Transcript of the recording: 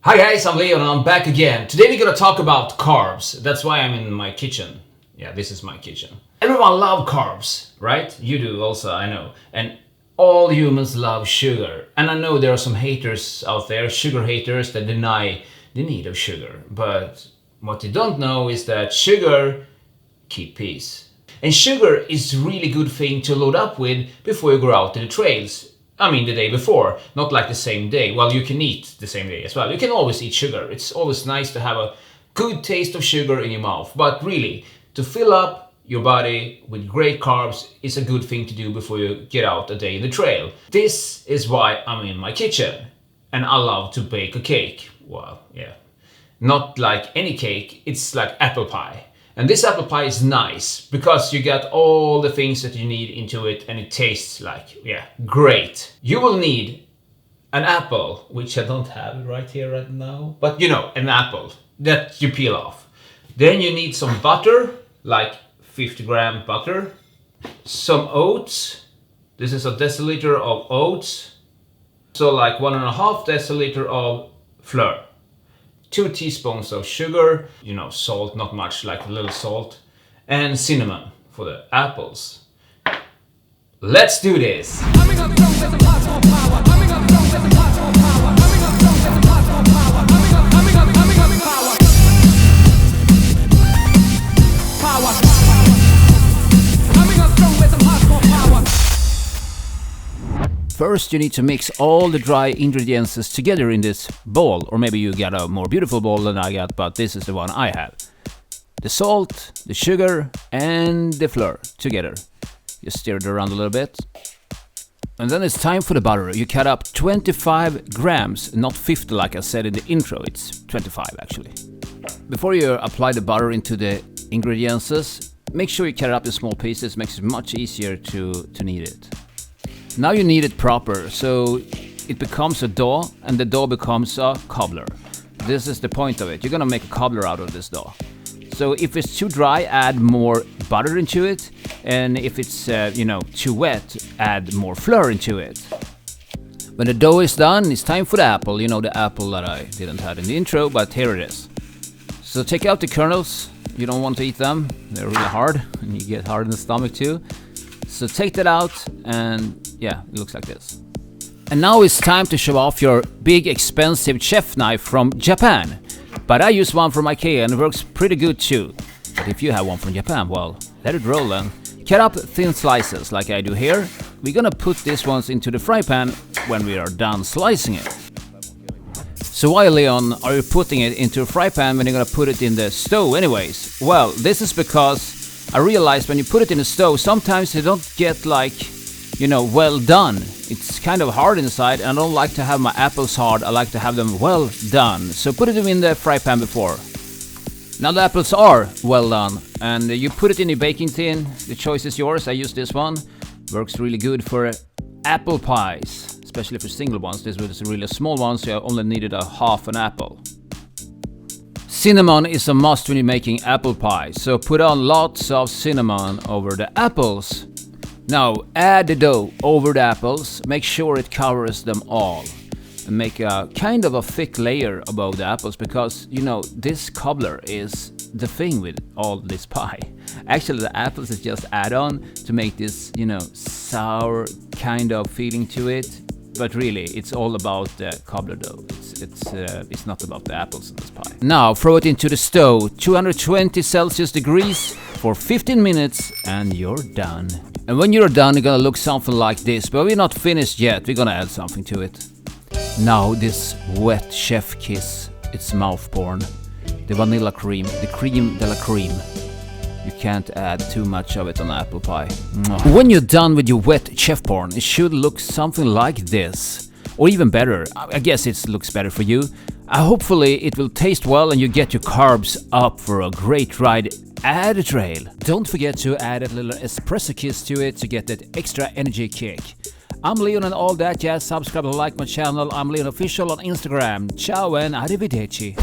Hi guys, I'm Leon and I'm back again. Today we're gonna talk about carbs. That's why I'm in my kitchen. Yeah, this is my kitchen. Everyone loves carbs, right? You do also, I know. And all humans love sugar. And I know there are some haters out there, sugar haters, that deny the need of sugar. But what they don't know is that sugar keeps peace. And sugar is a really good thing to load up with before you go out to the trails. I mean the day before, not like the same day. Well, you can eat the same day as well. You can always eat sugar. It's always nice to have a good taste of sugar in your mouth. But really, to fill up your body with great carbs is a good thing to do before you get out a day in the trail. This is why I'm in my kitchen. And I love to bake a cake. Well, yeah. Not like any cake, it's like apple pie. And this apple pie is nice because you got all the things that you need into it and it tastes like, yeah, great. You will need an apple, which I don't have right here right now, but you know, an apple that you peel off. Then you need some butter, like 50-gram butter, some oats. This is a deciliter of oats. So like 1.5 deciliter of flour. 2 teaspoons of sugar, you know, salt, not much, like a little salt, and cinnamon for the apples. Let's do this! First, you need to mix all the dry ingredients together in this bowl, or maybe you got a more beautiful bowl than I got, but this is the one I have. The salt, the sugar, and the flour together. Just stir it around a little bit. And then it's time for the butter. You cut up 25 grams, not 50 like I said in the intro, it's 25 actually. Before you apply the butter into the ingredients, make sure you cut it up in small pieces, makes it much easier to knead it. Now you knead it proper, so it becomes a dough, and the dough becomes a cobbler. This is the point of it. You're gonna make a cobbler out of this dough. So if it's too dry, add more butter into it, and if it's too wet, add more flour into it. When the dough is done, it's time for the apple. You know, the apple that I didn't have in the intro, but here it is. So take out the kernels. You don't want to eat them. They're really hard, and you get hard in the stomach too. So take that out, and yeah, it looks like this. And now it's time to show off your big expensive chef knife from Japan. But I use one from IKEA and it works pretty good too. But if you have one from Japan, well, let it roll then. Cut up thin slices like I do here. We're gonna put these ones into the fry pan when we are done slicing it. So why, Leon, are you putting it into a fry pan when you're gonna put it in the stove anyways? Well, this is because I realized when you put it in the stove, sometimes they don't get well done. It's kind of hard inside, and I don't like to have my apples hard. I like to have them well done. So put it in the fry pan before. Now the apples are well done, and you put it in the baking tin. The choice is yours. I use this one. Works really good for apple pies, especially for single ones. This was a really small one, so I only needed a half an apple. Cinnamon is a must when you're making apple pie, so put on lots of cinnamon over the apples. Now add the dough over the apples, make sure it covers them all. And make a kind of a thick layer above the apples because, this cobbler is the thing with all this pie. Actually, the apples is just add-on to make this, sour kind of feeling to it. But really, it's all about the cobbler dough. It's not about the apples in this pie. Now throw it into the stove, 220 Celsius degrees for 15 minutes, and you're done. And when you're done, you're gonna look something like this. But we're not finished yet. We're gonna add something to it. Now this wet chef kiss, it's mouth-born. The vanilla cream, the cream de la cream. You can't add too much of it on apple pie. When you're done with your wet chef porn, it should look something like this. Or even better. I guess it looks better for you. Hopefully it will taste well and you get your carbs up for a great ride at a trail. Don't forget to add a little espresso kiss to it to get that extra energy kick. I'm Leon and all that jazz. Subscribe and like my channel. I'm Leon Official on Instagram. Ciao and arrivederci.